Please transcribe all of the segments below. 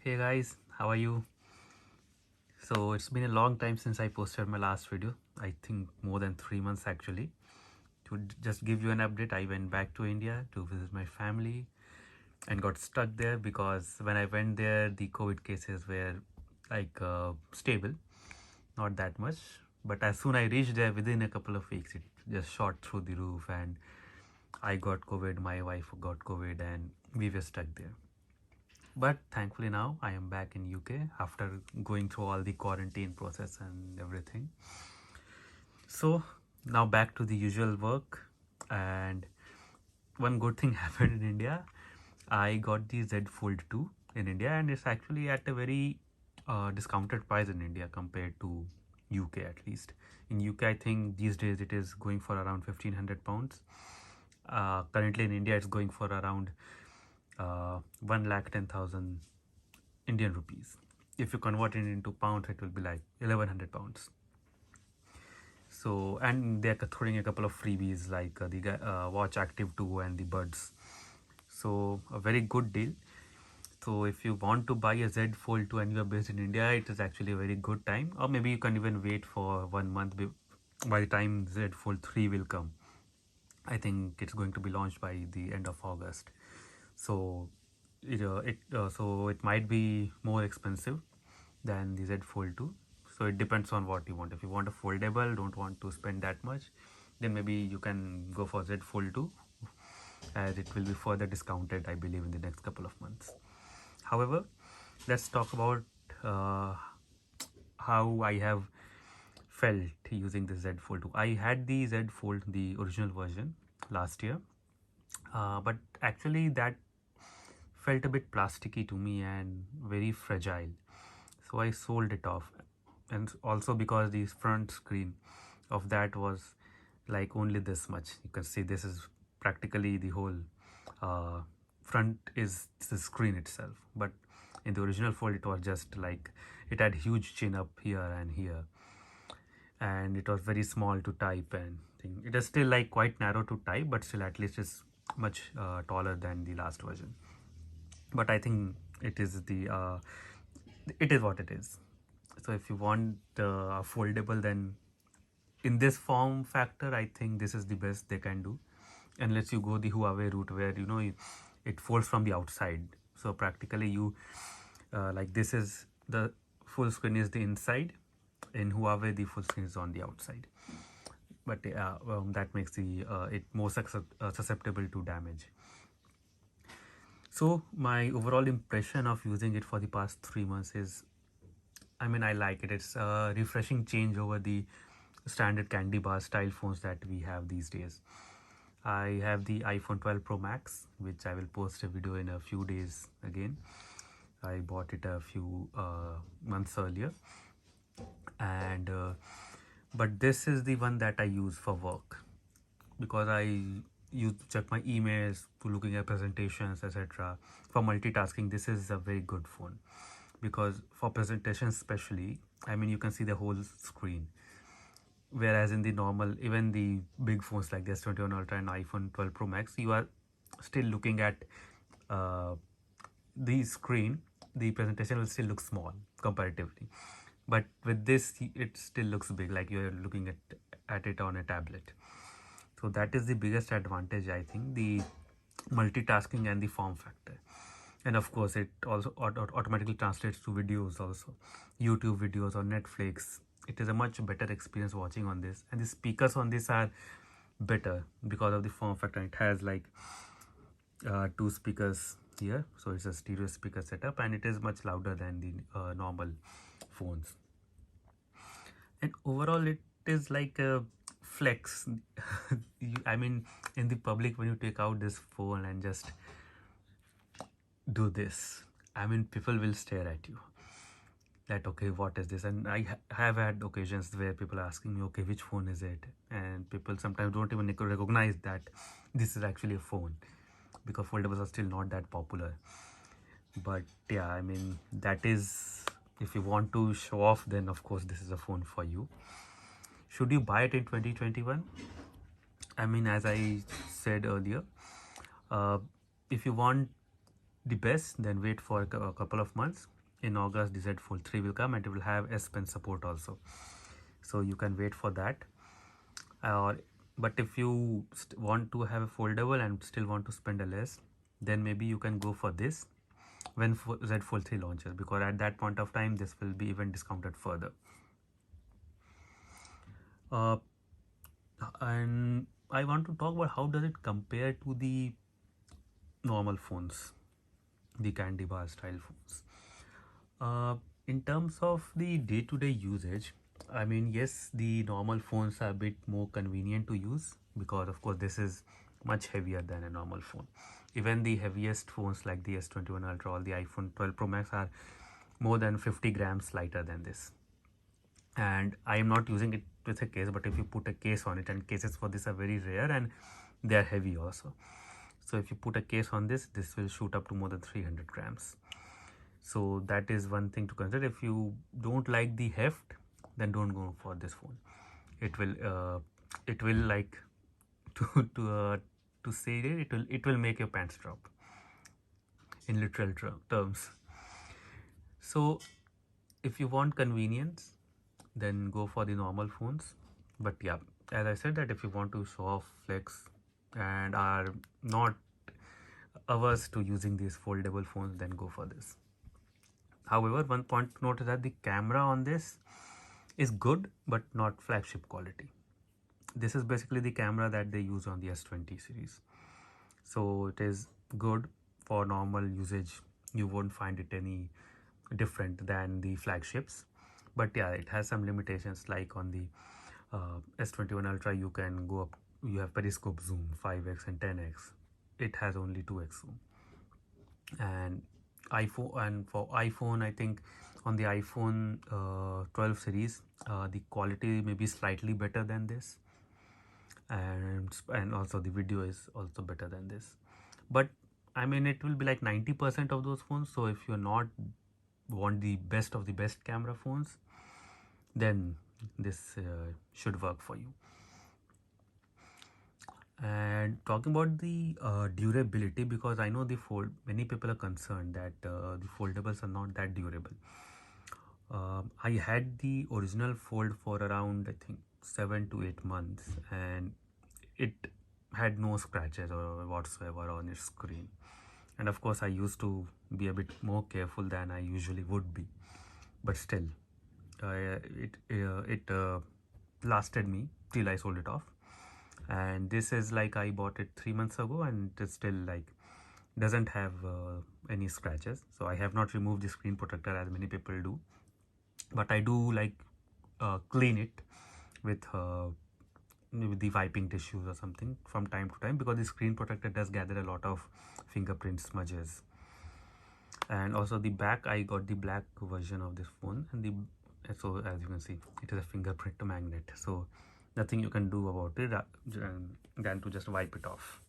Hey guys, how are you? So it's been a long time since I posted my last video. I think more than 3 months actually. Just give you an update, I went back to India to visit my family and got stuck there because when I went there, the COVID cases were stable, not that much. But as soon I reached there, within a couple of weeks, it just shot through the roof, and I got COVID, my wife got COVID, and we were stuck there. But thankfully now I am back in UK after going through all the quarantine process and everything. So now back to the usual work, and one good thing happened in India. I got the Z Fold 2 in India, and it's actually at a very discounted price in India compared to UK at least. In UK, I think these days it is going for around £1,500. Currently in India, it's going for around 1,10,000 Indian rupees. If you convert it into pounds, it will be like 1,100 pounds. So, and they're throwing a couple of freebies like the Watch Active 2 and the Buds. So, a very good deal. So, if you want to buy a Z Fold 2 and you are based in India, it is actually a very good time. Or maybe you can even wait for 1 month by the time Z Fold 3 will come. I think it's going to be launched by the end of August. So, it might be more expensive than the Z Fold 2. So it depends on what you want. If you want a foldable, don't want to spend that much, then maybe you can go for Z Fold 2, as it will be further discounted, I believe, in the next couple of months. However, let's talk about uh, how I have felt using the Z Fold 2. I had the Z Fold, the original version, last year, but actually that felt a bit plasticky to me and very fragile. So I sold it off, and also because the front screen of that was like only this much. You can see this is practically the whole uh, front is the screen itself, but in the original Fold it was just like it had huge chin up here and here, and it was very small to type and thing. It is still like quite narrow to type, but still at least it's much taller than the last version. But I think it is what it is. So if you want a foldable, then in this form factor, I think this is the best they can do, unless you go the Huawei route where it folds from the outside. So practically you like this is the full screen is the inside. In Huawei, the full screen is on the outside. But that makes the it more susceptible to damage. So my overall impression of using it for the past 3 months is, I mean, I like it. It's a refreshing change over the standard candy bar style phones that we have these days. I have the iPhone 12 Pro Max, which I will post a video in a few days again. I bought it a few months earlier, and but this is the one that I use for work because I use to check my emails, to looking at presentations, etc. For multitasking, this is a very good phone because for presentations especially, I mean, you can see the whole screen, whereas in the normal, even the big phones like the S21 Ultra and iPhone 12 Pro Max, you are still looking at uh, the screen. The presentation will still look small comparatively, but with this it still looks big, like you're looking at it on a tablet. So that is the biggest advantage, I think, the multitasking and the form factor. And of course it also automatically translates to videos also, YouTube videos or Netflix. It is a much better experience watching on this, and the speakers on this are better because of the form factor. It has like two speakers here, so it's a stereo speaker setup, and it is much louder than the normal phones. And overall it is like a flex. I mean, in the public, when you take out this phone and just do this, I mean, people will stare at you that, okay, what is this? And I have had occasions where people are asking me, okay, which phone is it? And people sometimes don't even recognize that this is actually a phone, because foldables are still not that popular. But yeah, I mean, that is, if you want to show off, then of course this is a phone for you. Should you buy it in 2021? I mean, as I said earlier, uh, if you want the best, then wait for a couple of months. In August, the Z Fold 3 will come and it will have S Pen support also. So you can wait for that. Or but if you want to have a foldable and still want to spend a less, then maybe you can go for this when Z Fold 3 launches, because at that point of time this will be even discounted further. And I want to talk about how does it compare to the normal phones, the candy bar style phones. In terms of the day-to-day usage, I mean, yes, the normal phones are a bit more convenient to use because of course this is much heavier than a normal phone. Even the heaviest phones like the S21 Ultra or the iPhone 12 Pro Max are more than 50 grams lighter than this. And I am not using it with a case, but if you put a case on it, and cases for this are very rare and they are heavy also. So if you put a case on this, this will shoot up to more than 300 grams. So that is one thing to consider. If you don't like the heft, then don't go for this phone. It will like to say it will make your pants drop in literal terms. So if you want convenience, then go for the normal phones. But yeah, as I said, that if you want to show off, flex, and are not averse to using these foldable phones, then go for this. However, one point to note is that the camera on this is good but not flagship quality. This is basically the camera that they use on the S20 series. So it is good for normal usage. You won't find it any different than the flagships. But yeah, it has some limitations, like on the S21 Ultra you can go up, you have periscope zoom 5x and 10x. It has only 2x zoom. And for iPhone, I think on the iPhone 12 series the quality may be slightly better than this, and also the video is also better than this. But I mean, it will be like 90% of those phones. So if you're not want the best of the best camera phones, then this should work for you. And talking about the durability, because I know many people are concerned that the foldables are not that durable. I had the original Fold for around, I think, 7 to 8 months, and it had no scratches or whatsoever on its screen. And of course I used to be a bit more careful than I usually would be, but still it lasted me till I sold it off. And this is like I bought it 3 months ago and it still like doesn't have any scratches. So I have not removed the screen protector as many people do, but I do like clean it with the wiping tissues or something from time to time, because the screen protector does gather a lot of fingerprint smudges. And also the back, I got the black version of this phone, and so as you can see, it is a fingerprint magnet, so nothing you can do about it than to just wipe it off.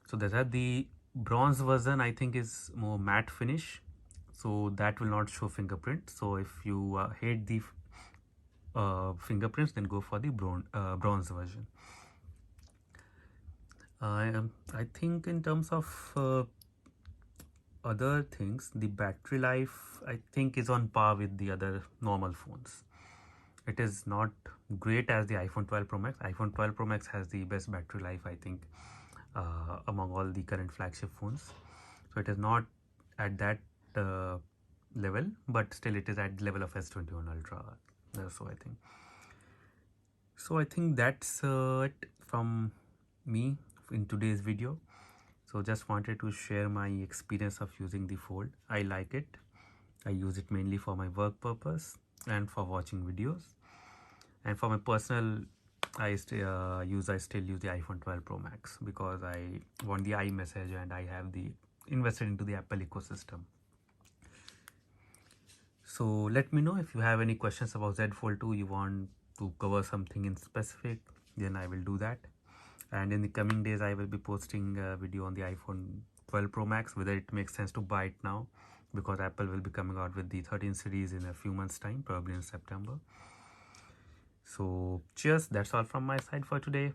So there's the bronze version, I think, is more matte finish, so that will not show fingerprint. So if you hate the fingerprints, then go for the bronze version. I think in terms of other things, the battery life, I think, is on par with the other normal phones. It is not great as the iPhone 12 Pro Max. iPhone 12 Pro Max has the best battery life, I think, among all the current flagship phones. So it is not at that level, but still it is at the level of S21 Ultra. So I think that's it from me in today's video. So just wanted to share my experience of using the Fold. I like it. I use it mainly for my work purpose and for watching videos. And for my personal, I still use the iPhone 12 Pro Max because I want the iMessage and I have invested into the Apple ecosystem. So let me know if you have any questions about Z Fold 2, you want to cover something in specific, then I will do that. And in the coming days I will be posting a video on the iPhone 12 Pro Max, whether it makes sense to buy it now, because Apple will be coming out with the 13 series in a few months time, probably in September. So cheers, that's all from my side for today.